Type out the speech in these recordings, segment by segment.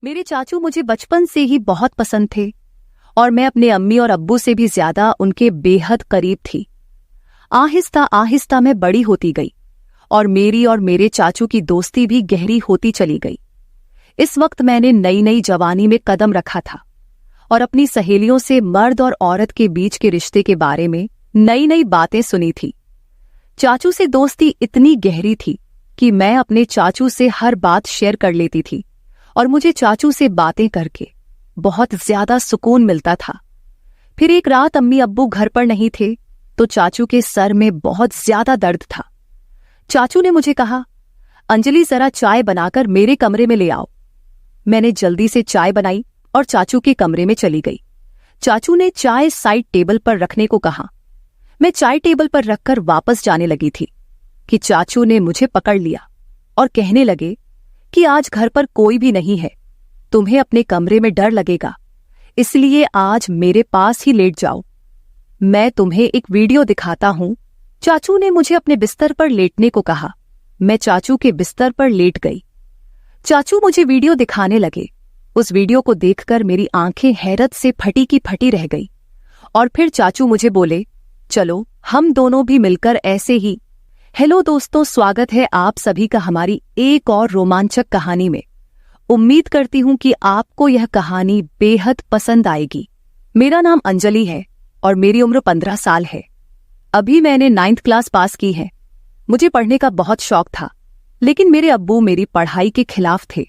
मेरे चाचू मुझे बचपन से ही बहुत पसंद थे और मैं अपने अम्मी और अब्बू से भी ज्यादा उनके बेहद करीब थी। आहिस्ता आहिस्ता मैं बड़ी होती गई और मेरे चाचू की दोस्ती भी गहरी होती चली गई। इस वक्त मैंने नई नई जवानी में कदम रखा था और अपनी सहेलियों से मर्द और औरत के बीच के रिश्ते के बारे में नई नई बातें सुनी थी। चाचू से दोस्ती इतनी गहरी थी कि मैं अपने चाचू से हर बात शेयर कर लेती थी और मुझे चाचू से बातें करके बहुत ज्यादा सुकून मिलता था। फिर एक रात अम्मी अब्बू घर पर नहीं थे तो चाचू के सर में बहुत ज्यादा दर्द था। चाचू ने मुझे कहा, अंजलि जरा चाय बनाकर मेरे कमरे में ले आओ। मैंने जल्दी से चाय बनाई और चाचू के कमरे में चली गई। चाचू ने चाय साइड टेबल पर रखने को कहा। मैं चाय टेबल पर रखकर वापस जाने लगी थी कि चाचू ने मुझे पकड़ लिया और कहने लगे कि आज घर पर कोई भी नहीं है, तुम्हें अपने कमरे में डर लगेगा, इसलिए आज मेरे पास ही लेट जाओ। मैं तुम्हें एक वीडियो दिखाता हूं। चाचू ने मुझे अपने बिस्तर पर लेटने को कहा। मैं चाचू के बिस्तर पर लेट गई। चाचू मुझे वीडियो दिखाने लगे। उस वीडियो को देखकर मेरी आंखें हैरत से फटी की फटी रह गई और फिर चाचू मुझे बोले, चलो हम दोनों भी मिलकर ऐसे ही। हेलो दोस्तों, स्वागत है आप सभी का हमारी एक और रोमांचक कहानी में। उम्मीद करती हूं कि आपको यह कहानी बेहद पसंद आएगी। मेरा नाम अंजलि है और मेरी उम्र 15 साल है। अभी मैंने 9th क्लास पास की है। मुझे पढ़ने का बहुत शौक था, लेकिन मेरे अब्बू मेरी पढ़ाई के खिलाफ थे।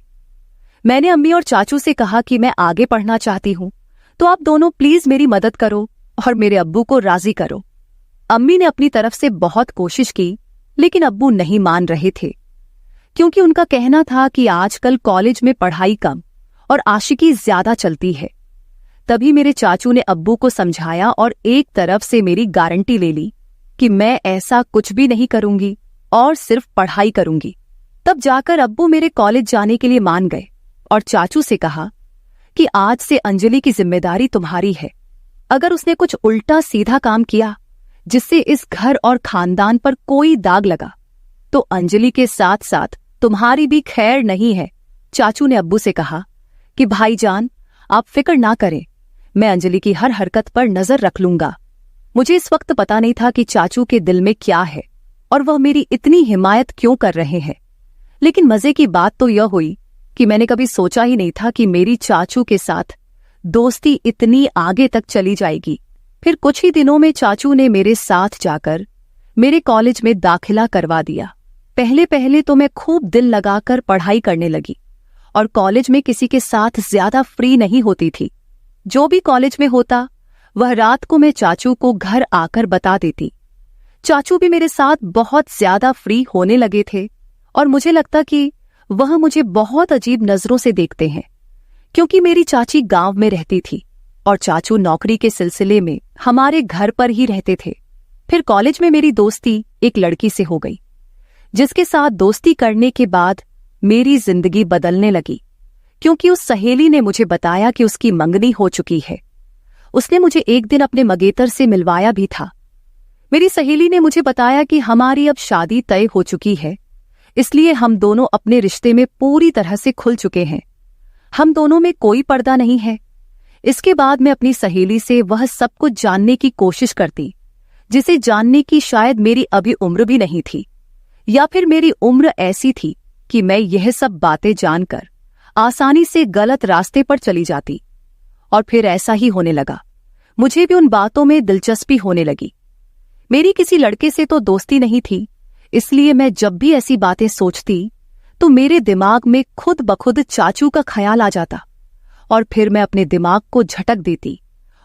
मैंने अम्मी और चाचू से कहा कि मैं आगे पढ़ना चाहती हूं, तो आप दोनों प्लीज मेरी मदद करो और मेरे अब्बू को राजी करो। अम्मी ने अपनी तरफ से बहुत कोशिश की, लेकिन अब्बू नहीं मान रहे थे, क्योंकि उनका कहना था कि आजकल कॉलेज में पढ़ाई कम और आशिकी ज्यादा चलती है। तभी मेरे चाचू ने अब्बू को समझाया और एक तरफ से मेरी गारंटी ले ली कि मैं ऐसा कुछ भी नहीं करूंगी और सिर्फ पढ़ाई करूंगी। तब जाकर अब्बू मेरे कॉलेज जाने के लिए मान गए और चाचू से कहा कि आज से अंजलि की जिम्मेदारी तुम्हारी है। अगर उसने कुछ उल्टा सीधा काम किया जिससे इस घर और खानदान पर कोई दाग लगा, तो अंजलि के साथ साथ तुम्हारी भी खैर नहीं है। चाचू ने अब्बू से कहा कि भाईजान, आप फिक्र ना करें, मैं अंजलि की हर हरकत पर नजर रख लूंगा। मुझे इस वक्त पता नहीं था कि चाचू के दिल में क्या है और वह मेरी इतनी हिमायत क्यों कर रहे हैं। लेकिन मजे की बात तो यह हुई कि मैंने कभी सोचा ही नहीं था कि मेरी चाचू के साथ दोस्ती इतनी आगे तक चली जाएगी। फिर कुछ ही दिनों में चाचू ने मेरे साथ जाकर मेरे कॉलेज में दाखिला करवा दिया। पहले पहले तो मैं खूब दिल लगाकर पढ़ाई करने लगी और कॉलेज में किसी के साथ ज्यादा फ्री नहीं होती थी। जो भी कॉलेज में होता वह रात को मैं चाचू को घर आकर बता देती। चाचू भी मेरे साथ बहुत ज्यादा फ्री होने लगे थे और मुझे लगता कि वह मुझे बहुत अजीब नजरों से देखते हैं, क्योंकि मेरी चाची गांव में रहती थी और चाचू नौकरी के सिलसिले में हमारे घर पर ही रहते थे। फिर कॉलेज में मेरी दोस्ती एक लड़की से हो गई, जिसके साथ दोस्ती करने के बाद मेरी जिंदगी बदलने लगी, क्योंकि उस सहेली ने मुझे बताया कि उसकी मंगनी हो चुकी है। उसने मुझे एक दिन अपने मंगेतर से मिलवाया भी था। मेरी सहेली ने मुझे बताया कि हमारी अब शादी तय हो चुकी है, इसलिए हम दोनों अपने रिश्ते में पूरी तरह से खुल चुके हैं। हम दोनों में कोई पर्दा नहीं है। इसके बाद मैं अपनी सहेली से वह सब कुछ जानने की कोशिश करती, जिसे जानने की शायद मेरी अभी उम्र भी नहीं थी, या फिर मेरी उम्र ऐसी थी कि मैं यह सब बातें जानकर आसानी से गलत रास्ते पर चली जाती। और फिर ऐसा ही होने लगा। मुझे भी उन बातों में दिलचस्पी होने लगी। मेरी किसी लड़के से तो दोस्ती नहीं थी, इसलिए मैं जब भी ऐसी बातें सोचती तो मेरे दिमाग में खुद ब खुद चाचू का ख्याल आ जाता और फिर मैं अपने दिमाग को झटक देती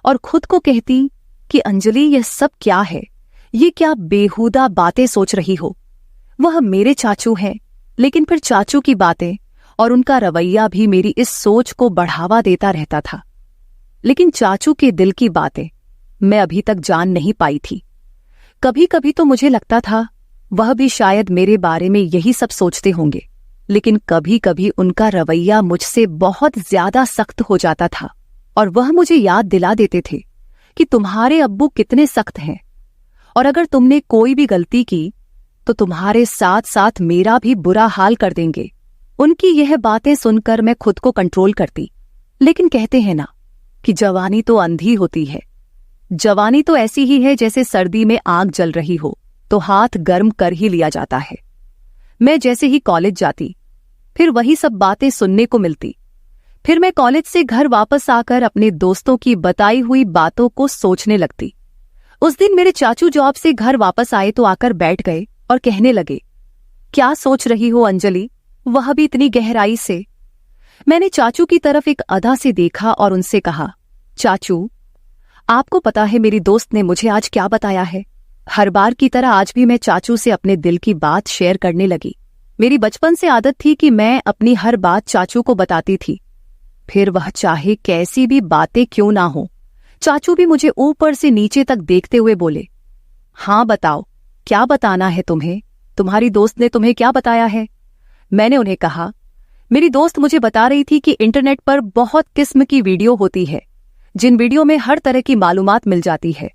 और खुद को कहती कि अंजलि, यह सब क्या है? ये क्या बेहुदा बातें सोच रही हो? वह मेरे चाचू हैं, लेकिन फिर चाचू की बातें और उनका रवैया भी मेरी इस सोच को बढ़ावा देता रहता था। लेकिन चाचू के दिल की बातें मैं अभी तक जान नहीं पाई थी। कभी कभी तो मुझे लगता था वह भी शायद मेरे बारे में यही सब सोचते होंगे, लेकिन कभी कभी उनका रवैया मुझसे बहुत ज्यादा सख्त हो जाता था और वह मुझे याद दिला देते थे कि तुम्हारे अब्बू कितने सख्त हैं और अगर तुमने कोई भी गलती की तो तुम्हारे साथ साथ मेरा भी बुरा हाल कर देंगे। उनकी यह बातें सुनकर मैं खुद को कंट्रोल करती, लेकिन कहते हैं ना कि जवानी तो अंधी होती है। जवानी तो ऐसी ही है जैसे सर्दी में आग जल रही हो तो हाथ गर्म कर ही लिया जाता है। मैं जैसे ही कॉलेज जाती फिर वही सब बातें सुनने को मिलती। फिर मैं कॉलेज से घर वापस आकर अपने दोस्तों की बताई हुई बातों को सोचने लगती। उस दिन मेरे चाचू जॉब से घर वापस आए तो आकर बैठ गए और कहने लगे, क्या सोच रही हो अंजलि, वह भी इतनी गहराई से। मैंने चाचू की तरफ एक अदा से देखा और उनसे कहा, चाचू आपको पता है मेरी दोस्त ने मुझे आज क्या बताया है। हर बार की तरह आज भी मैं चाचू से अपने दिल की बात शेयर करने लगी। मेरी बचपन से आदत थी कि मैं अपनी हर बात चाचू को बताती थी, फिर वह चाहे कैसी भी बातें क्यों ना हो। चाचू भी मुझे ऊपर से नीचे तक देखते हुए बोले, हाँ बताओ, क्या बताना है तुम्हें, तुम्हारी दोस्त ने तुम्हें क्या बताया है। मैंने उन्हें कहा, मेरी दोस्त मुझे बता रही थी कि इंटरनेट पर बहुत किस्म की वीडियो होती है जिन वीडियो में हर तरह की मालूमात मिल जाती है।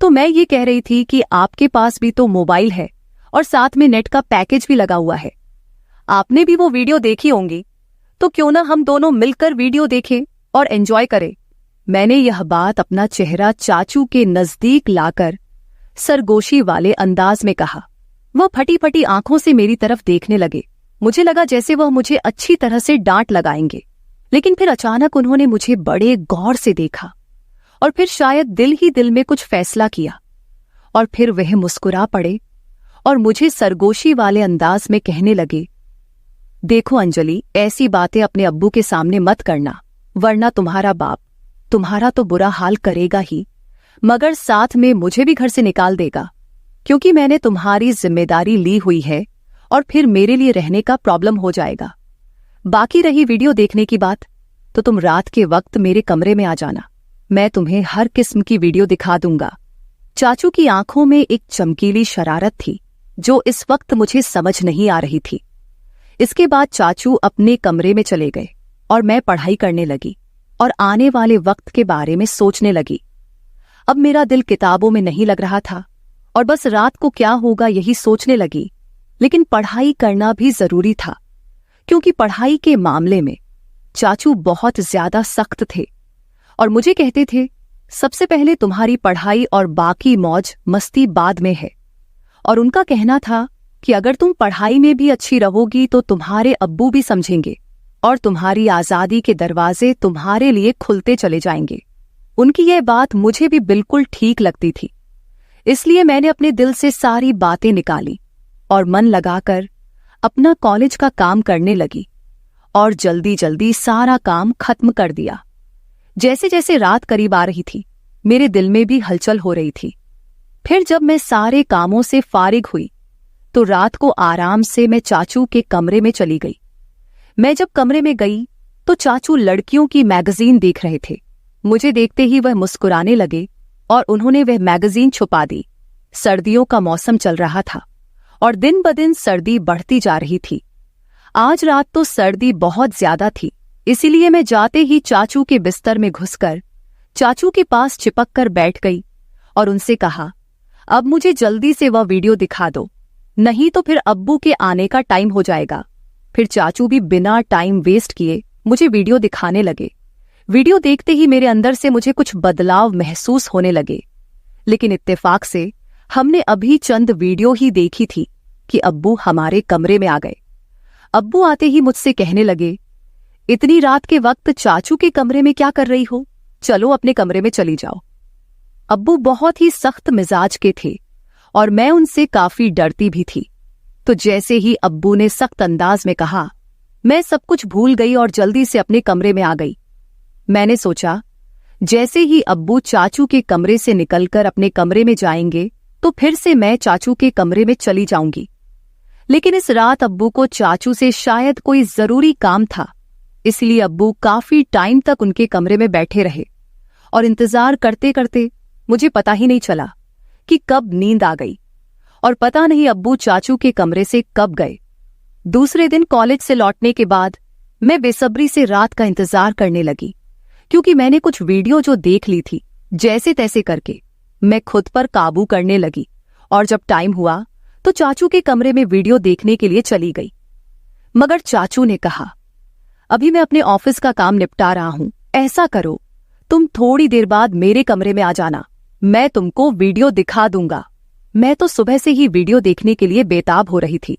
तो मैं ये कह रही थी कि आपके पास भी तो मोबाइल है और साथ में नेट का पैकेज भी लगा हुआ है, आपने भी वो वीडियो देखी होंगी, तो क्यों ना हम दोनों मिलकर वीडियो देखें और एंजॉय करें। मैंने यह बात अपना चेहरा चाचू के नजदीक लाकर सरगोशी वाले अंदाज में कहा। वह फटी फटी आंखों से मेरी तरफ देखने लगे। मुझे लगा जैसे वह मुझे अच्छी तरह से डांट लगाएंगे, लेकिन फिर अचानक उन्होंने मुझे बड़े गौर से देखा और फिर शायद दिल ही दिल में कुछ फैसला किया और फिर वह मुस्कुरा पड़े और मुझे सरगोशी वाले अंदाज में कहने लगे, देखो अंजलि, ऐसी बातें अपने अब्बू के सामने मत करना, वरना तुम्हारा बाप तुम्हारा तो बुरा हाल करेगा ही, मगर साथ में मुझे भी घर से निकाल देगा, क्योंकि मैंने तुम्हारी जिम्मेदारी ली हुई है और फिर मेरे लिए रहने का प्रॉब्लम हो जाएगा। बाकी रही वीडियो देखने की बात, तो तुम रात के वक्त मेरे कमरे में आ जाना, मैं तुम्हें हर किस्म की वीडियो दिखा दूंगा। चाचू की आंखों में एक चमकीली शरारत थी जो इस वक्त मुझे समझ नहीं आ रही थी। इसके बाद चाचू अपने कमरे में चले गए और मैं पढ़ाई करने लगी और आने वाले वक्त के बारे में सोचने लगी। अब मेरा दिल किताबों में नहीं लग रहा था और बस रात को क्या होगा यही सोचने लगी, लेकिन पढ़ाई करना भी जरूरी था, क्योंकि पढ़ाई के मामले में चाचू बहुत ज्यादा सख्त थे और मुझे कहते थे, सबसे पहले तुम्हारी पढ़ाई और बाकी मौज मस्ती बाद में है। और उनका कहना था कि अगर तुम पढ़ाई में भी अच्छी रहोगी तो तुम्हारे अब्बू भी समझेंगे और तुम्हारी आजादी के दरवाजे तुम्हारे लिए खुलते चले जाएंगे। उनकी यह बात मुझे भी बिल्कुल ठीक लगती थी, इसलिए मैंने अपने दिल से सारी बातें निकाली और मन लगाकर अपना कॉलेज का काम करने लगी और जल्दी जल्दी सारा काम खत्म कर दिया। जैसे जैसे रात करीब आ रही थी, मेरे दिल में भी हलचल हो रही थी। फिर जब मैं सारे कामों से फारिग हुई तो रात को आराम से मैं चाचू के कमरे में चली गई। मैं जब कमरे में गई तो चाचू लड़कियों की मैगजीन देख रहे थे। मुझे देखते ही वह मुस्कुराने लगे और उन्होंने वह मैगजीन छुपा दी। सर्दियों का मौसम चल रहा था और दिन ब दिन सर्दी बढ़ती जा रही थी। आज रात तो सर्दी बहुत ज्यादा थी, इसीलिए मैं जाते ही चाचू के बिस्तर में घुसकर चाचू के पास चिपक कर बैठ गई और उनसे कहा, अब मुझे जल्दी से वह वीडियो दिखा दो, नहीं तो फिर अब्बू के आने का टाइम हो जाएगा। फिर चाचू भी बिना टाइम वेस्ट किए मुझे वीडियो दिखाने लगे। वीडियो देखते ही मेरे अंदर से मुझे कुछ बदलाव महसूस होने लगे, लेकिन इत्तेफाक से हमने अभी चंद वीडियो ही देखी थी कि अब्बू हमारे कमरे में आ गए। अब्बू आते ही मुझसे कहने लगे, इतनी रात के वक्त चाचू के कमरे में क्या कर रही हो, चलो अपने कमरे में चली जाओ। अब्बू बहुत ही सख्त मिजाज के थे और मैं उनसे काफी डरती भी थी। तो जैसे ही अब्बू ने सख्त अंदाज में कहा, मैं सब कुछ भूल गई और जल्दी से अपने कमरे में आ गई। मैंने सोचा, जैसे ही अब्बू चाचू के कमरे से निकलकर अपने कमरे में जाएंगे तो फिर से मैं चाचू के कमरे में चली जाऊंगी। लेकिन इस रात अब्बू को चाचू से शायद कोई जरूरी काम था, इसलिए अब्बू काफी टाइम तक उनके कमरे में बैठे रहे और इंतजार करते करते मुझे पता ही नहीं चला कि कब नींद आ गई और पता नहीं अब्बू चाचू के कमरे से कब गए। दूसरे दिन कॉलेज से लौटने के बाद मैं बेसब्री से रात का इंतजार करने लगी, क्योंकि मैंने कुछ वीडियो जो देख ली थी, जैसे तैसे करके मैं खुद पर काबू करने लगी और जब टाइम हुआ तो चाचू के कमरे में वीडियो देखने के लिए चली गई। मगर चाचू ने कहा, अभी मैं अपने ऑफिस का काम निपटा रहा हूं, ऐसा करो तुम थोड़ी देर बाद मेरे कमरे में आ जाना, मैं तुमको वीडियो दिखा दूंगा। मैं तो सुबह से ही वीडियो देखने के लिए बेताब हो रही थी,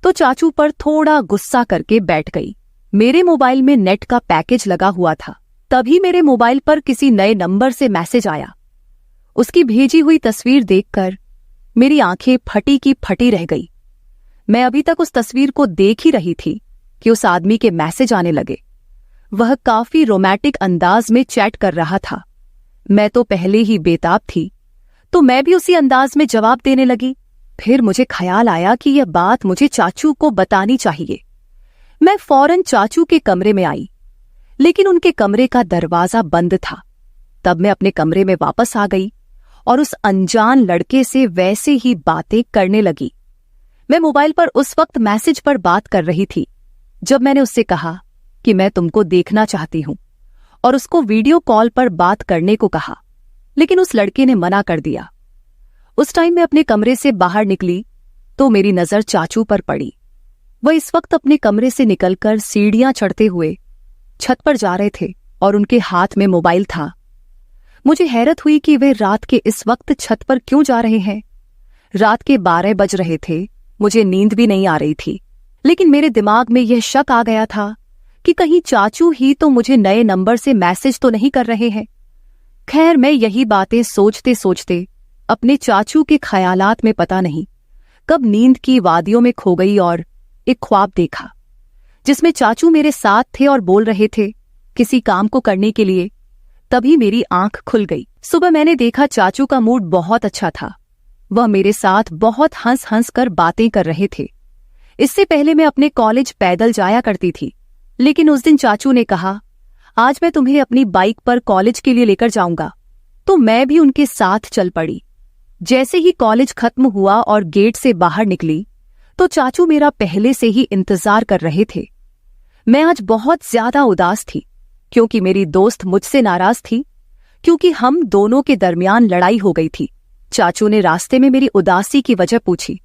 तो चाचू पर थोड़ा गुस्सा करके बैठ गई। मेरे मोबाइल में नेट का पैकेज लगा हुआ था। तभी मेरे मोबाइल पर किसी नए नंबर से मैसेज आया। उसकी भेजी हुई तस्वीर देखकर मेरी आंखें फटी की फटी रह गई। मैं अभी तक उस तस्वीर को देख ही रही थी कि उस आदमी के मैसेज आने लगे। वह काफी रोमांटिक अंदाज में चैट कर रहा था। मैं तो पहले ही बेताब थी, तो मैं भी उसी अंदाज में जवाब देने लगी। फिर मुझे ख्याल आया कि यह बात मुझे चाचू को बतानी चाहिए। मैं फौरन चाचू के कमरे में आई, लेकिन उनके कमरे का दरवाजा बंद था। तब मैं अपने कमरे में वापस आ गई और उस अनजान लड़के से वैसे ही बातें करने लगी। मैं मोबाइल पर उस वक्त मैसेज पर बात कर रही थी जब मैंने उससे कहा कि मैं तुमको देखना चाहती हूं और उसको वीडियो कॉल पर बात करने को कहा, लेकिन उस लड़के ने मना कर दिया। उस टाइम मैं अपने कमरे से बाहर निकली तो मेरी नजर चाचू पर पड़ी। वह इस वक्त अपने कमरे से निकलकर सीढ़ियां चढ़ते हुए छत पर जा रहे थे और उनके हाथ में मोबाइल था। मुझे हैरत हुई कि वे रात के इस वक्त छत पर क्यों जा रहे हैं। रात के 12 बज रहे थे, मुझे नींद भी नहीं आ रही थी, लेकिन मेरे दिमाग में यह शक आ गया था कि कहीं चाचू ही तो मुझे नए नंबर से मैसेज तो नहीं कर रहे हैं। खैर, मैं यही बातें सोचते सोचते अपने चाचू के ख्यालात में पता नहीं कब नींद की वादियों में खो गई और एक ख्वाब देखा जिसमें चाचू मेरे साथ थे और बोल रहे थे किसी काम को करने के लिए। तभी मेरी आंख खुल गई। सुबह मैंने देखा चाचू का मूड बहुत अच्छा था। वह मेरे साथ बहुत हंस हंस कर बातें कर रहे थे। इससे पहले मैं अपने कॉलेज पैदल जाया करती थी, लेकिन उस दिन चाचू ने कहा, आज मैं तुम्हें अपनी बाइक पर कॉलेज के लिए लेकर जाऊंगा, तो मैं भी उनके साथ चल पड़ी। जैसे ही कॉलेज खत्म हुआ और गेट से बाहर निकली तो चाचू मेरा पहले से ही इंतजार कर रहे थे। मैं आज बहुत ज्यादा उदास थी क्योंकि मेरी दोस्त मुझसे नाराज थी, क्योंकि हम दोनों के दरमियान लड़ाई हो गई थी। चाचू ने रास्ते में मेरी उदासी की वजह पूछी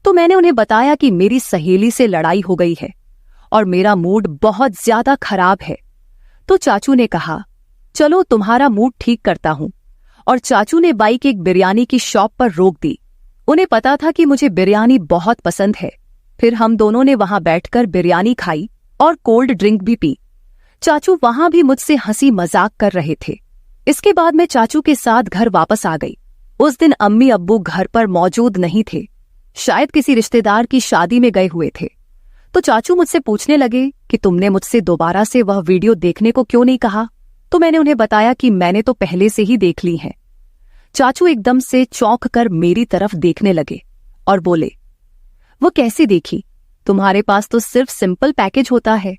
तो मैंने उन्हें बताया कि मेरी सहेली से लड़ाई हो गई है और मेरा मूड बहुत ज्यादा खराब है। तो चाचू ने कहा, चलो तुम्हारा मूड ठीक करता हूं, और चाचू ने बाइक एक बिरयानी की शॉप पर रोक दी। उन्हें पता था कि मुझे बिरयानी बहुत पसंद है। फिर हम दोनों ने वहां बैठकर बिरयानी खाई और कोल्ड ड्रिंक भी पी। चाचू वहां भी मुझसे हंसी मजाक कर रहे थे। इसके बाद मैं चाचू के साथ घर वापस आ गई। उस दिन अम्मी अब्बू घर पर मौजूद नहीं थे, शायद किसी रिश्तेदार की शादी में गए हुए थे। तो चाचू मुझसे पूछने लगे कि तुमने मुझसे दोबारा से वह वीडियो देखने को क्यों नहीं कहा। तो मैंने उन्हें बताया कि मैंने तो पहले से ही देख ली है। चाचू एकदम से चौंक कर मेरी तरफ देखने लगे और बोले, वो कैसे देखी, तुम्हारे पास तो सिर्फ सिंपल पैकेज होता है।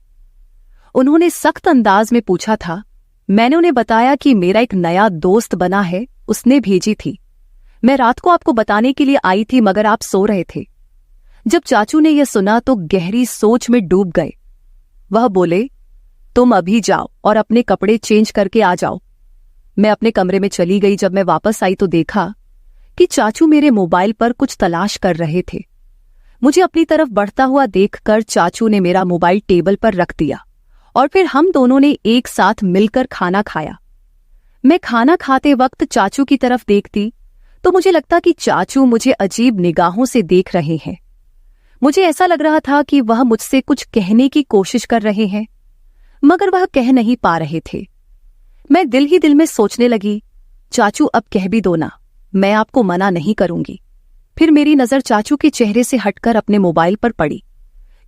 उन्होंने सख्त अंदाज में पूछा था। मैंने उन्हें बताया कि मेरा एक नया दोस्त बना है, उसने भेजी थी। मैं रात को आपको बताने के लिए आई थी मगर आप सो रहे थे। जब चाचू ने यह सुना तो गहरी सोच में डूब गए। वह बोले, तुम अभी जाओ और अपने कपड़े चेंज करके आ जाओ। मैं अपने कमरे में चली गई। जब मैं वापस आई तो देखा कि चाचू मेरे मोबाइल पर कुछ तलाश कर रहे थे। मुझे अपनी तरफ बढ़ता हुआ देखकर चाचू ने मेरा मोबाइल टेबल पर रख दिया और फिर हम दोनों ने एक साथ मिलकर खाना खाया। मैं खाना खाते वक्त चाचू की तरफ देखती तो मुझे लगता कि चाचू मुझे अजीब निगाहों से देख रहे हैं। मुझे ऐसा लग रहा था कि वह मुझसे कुछ कहने की कोशिश कर रहे हैं, मगर वह कह नहीं पा रहे थे। मैं दिल ही दिल में सोचने लगी, चाचू अब कह भी दो ना, मैं आपको मना नहीं करूंगी। फिर मेरी नजर चाचू के चेहरे से हटकर अपने मोबाइल पर पड़ी,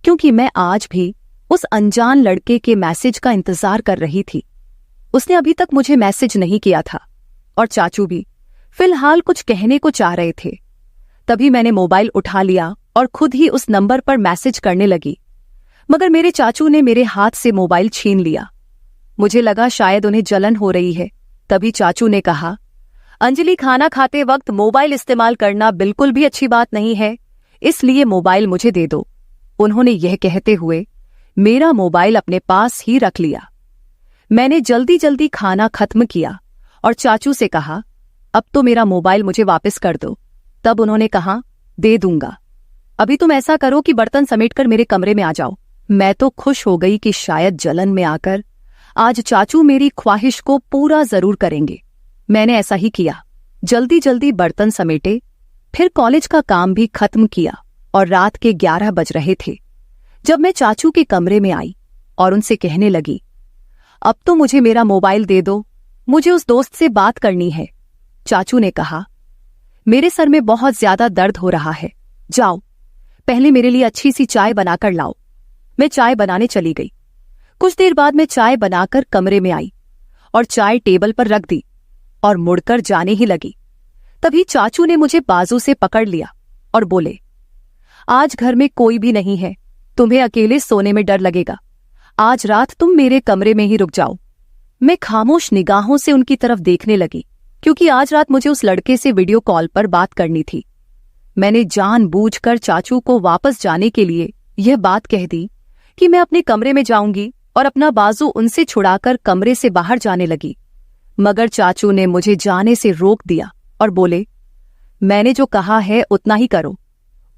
क्योंकि मैं आज भी उस अनजान लड़के के मैसेज का इंतजार कर रही थी। उसने अभी तक मुझे मैसेज नहीं किया था और चाचू भी फिलहाल कुछ कहने को चाह रहे थे। तभी मैंने मोबाइल उठा लिया और खुद ही उस नंबर पर मैसेज करने लगी, मगर मेरे चाचू ने मेरे हाथ से मोबाइल छीन लिया। मुझे लगा शायद उन्हें जलन हो रही है। तभी चाचू ने कहा, अंजलि, खाना खाते वक्त मोबाइल इस्तेमाल करना बिल्कुल भी अच्छी बात नहीं है, इसलिए मोबाइल मुझे दे दो। उन्होंने यह कहते हुए मेरा मोबाइल अपने पास ही रख लिया। मैंने जल्दी जल्दी खाना खत्म किया और चाचू से कहा, अब तो मेरा मोबाइल मुझे वापस कर दो। तब उन्होंने कहा, दे दूंगा। अभी तुम ऐसा करो कि बर्तन समेटकर मेरे कमरे में आ जाओ मैं तो खुश हो गई कि शायद जलन में आकर आज चाचू मेरी ख्वाहिश को पूरा जरूर करेंगे। मैंने ऐसा ही किया। जल्दी जल्दी बर्तन समेटे, फिर कॉलेज का काम भी खत्म किया और रात के 11 बज रहे थे जब मैं चाचू के कमरे में आई और उनसे कहने लगी, अब तो मुझे मेरा मोबाइल दे दो, मुझे उस दोस्त से बात करनी है। चाचू ने कहा, मेरे सर में बहुत ज्यादा दर्द हो रहा है, जाओ पहले मेरे लिए अच्छी सी चाय बनाकर लाओ। मैं चाय बनाने चली गई। कुछ देर बाद मैं चाय बनाकर कमरे में आई और चाय टेबल पर रख दी और मुड़कर जाने ही लगी। तभी चाचू ने मुझे बाजू से पकड़ लिया और बोले, आज घर में कोई भी नहीं है, तुम्हें अकेले सोने में डर लगेगा, आज रात तुम मेरे कमरे में ही रुक जाओ। मैं खामोश निगाहों से उनकी तरफ देखने लगी, क्योंकि आज रात मुझे उस लड़के से वीडियो कॉल पर बात करनी थी। मैंने जानबूझकर चाचू को वापस जाने के लिए यह बात कह दी कि मैं अपने कमरे में जाऊंगी और अपना बाजू उनसे छुड़ाकर कमरे से बाहर जाने लगी। मगर चाचू ने मुझे जाने से रोक दिया और बोले, मैंने जो कहा है उतना ही करो।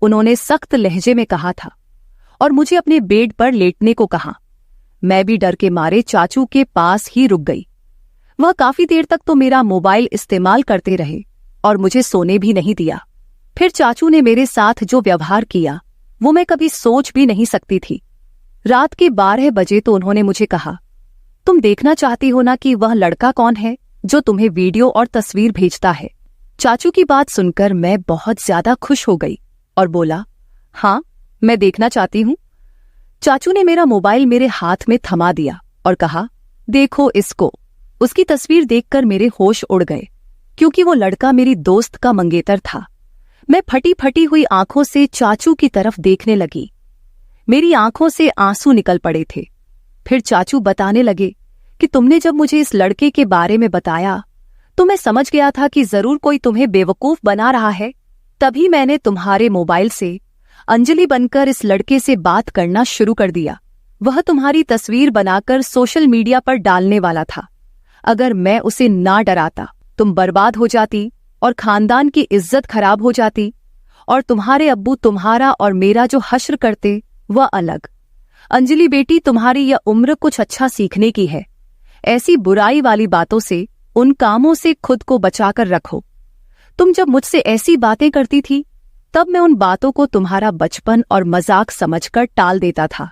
उन्होंने सख्त लहजे में कहा था और मुझे अपने बेड पर लेटने को कहा। मैं भी डर के मारे चाचू के पास ही रुक गई। वह काफी देर तक तो मेरा मोबाइल इस्तेमाल करते रहे और मुझे सोने भी नहीं दिया। फिर चाचू ने मेरे साथ जो व्यवहार किया वो मैं कभी सोच भी नहीं सकती थी। रात के 12 बजे तो उन्होंने मुझे कहा, तुम देखना चाहती हो ना कि वह लड़का कौन है जो तुम्हें वीडियो और तस्वीर भेजता है। चाचू की बात सुनकर मैं बहुत ज्यादा खुश हो गई और बोला, हाँ मैं देखना चाहती हूँ। चाचू ने मेरा मोबाइल मेरे हाथ में थमा दिया और कहा, देखो इसको। उसकी तस्वीर देखकर मेरे होश उड़ गए, क्योंकि वो लड़का मेरी दोस्त का मंगेतर था। मैं फटी फटी हुई आंखों से चाचू की तरफ देखने लगी। मेरी आंखों से आंसू निकल पड़े थे। फिर चाचू बताने लगे कि तुमने जब मुझे इस लड़के के बारे में बताया तो मैं समझ गया था कि जरूर कोई तुम्हें बेवकूफ बना रहा है। तभी मैंने तुम्हारे मोबाइल से अंजलि बनकर इस लड़के से बात करना शुरू कर दिया। वह तुम्हारी तस्वीर बनाकर सोशल मीडिया पर डालने वाला था। अगर मैं उसे ना डराता तुम बर्बाद हो जाती और खानदान की इज्जत खराब हो जाती, और तुम्हारे अब्बू तुम्हारा और मेरा जो हश्र करते वह अलग। अंजलि बेटी, तुम्हारी यह उम्र कुछ अच्छा सीखने की है। ऐसी बुराई वाली बातों से, उन कामों से खुद को बचाकर रखो। तुम जब मुझसे ऐसी बातें करती थी तब मैं उन बातों को तुम्हारा बचपन और मजाक समझकर टाल देता था,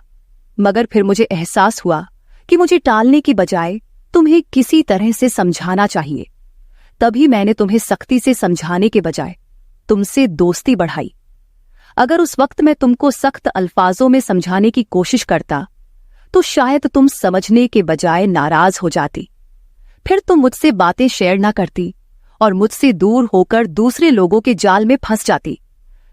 मगर फिर मुझे एहसास हुआ कि मुझे टालने की बजाय तुम्हें किसी तरह से समझाना चाहिए। तभी मैंने तुम्हें सख्ती से समझाने के बजाय तुमसे दोस्ती बढ़ाई। अगर उस वक्त मैं तुमको सख्त अल्फाजों में समझाने की कोशिश करता तो शायद तुम समझने के बजाय नाराज हो जाती। फिर तुम मुझसे बातें शेयर ना करती और मुझसे दूर होकर दूसरे लोगों के जाल में फंस जाती।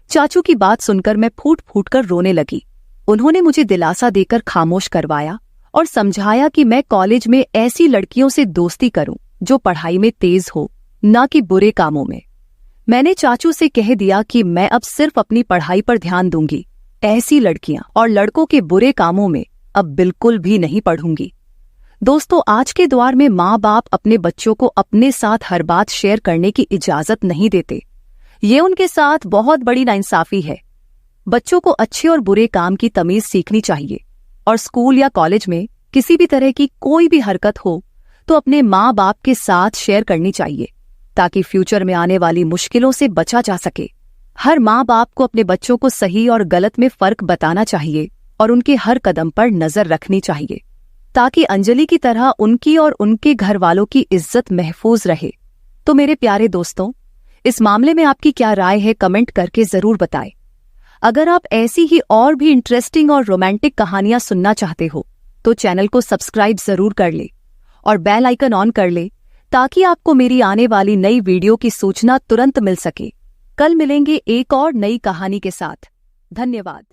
चाचू की बात सुनकर मैं फूट फूट कर रोने लगी। उन्होंने मुझे दिलासा देकर खामोश करवाया और समझाया कि मैं कॉलेज में ऐसी लड़कियों से दोस्ती करूं जो पढ़ाई में तेज हो, ना कि बुरे कामों में। मैंने चाचू से कह दिया कि मैं अब सिर्फ अपनी पढ़ाई पर ध्यान दूंगी, ऐसी लड़कियां और लड़कों के बुरे कामों में अब बिल्कुल भी नहीं पढ़ूंगी। दोस्तों, आज के दौर में माँ बाप अपने बच्चों को अपने साथ हर बात शेयर करने की इजाजत नहीं देते। ये उनके साथ बहुत बड़ी नाइंसाफी है। बच्चों को अच्छे और बुरे काम की तमीज सीखनी चाहिए और स्कूल या कॉलेज में किसी भी तरह की कोई भी हरकत हो तो अपने माँ बाप के साथ शेयर करनी चाहिए, ताकि फ्यूचर में आने वाली मुश्किलों से बचा जा सके। हर माँ बाप को अपने बच्चों को सही और गलत में फर्क बताना चाहिए और उनके हर कदम पर नजर रखनी चाहिए, ताकि अंजलि की तरह उनकी और उनके घर वालों की इज्जत महफूज रहे। तो मेरे प्यारे दोस्तों, इस मामले में आपकी क्या राय है, कमेंट करके जरूर बताएं। अगर आप ऐसी ही और भी इंटरेस्टिंग और रोमांटिक कहानियां सुनना चाहते हो तो चैनल को सब्सक्राइब जरूर कर ले और बेल आइकन ऑन कर ले, ताकि आपको मेरी आने वाली नई वीडियो की सूचना तुरंत मिल सके। कल मिलेंगे एक और नई कहानी के साथ। धन्यवाद।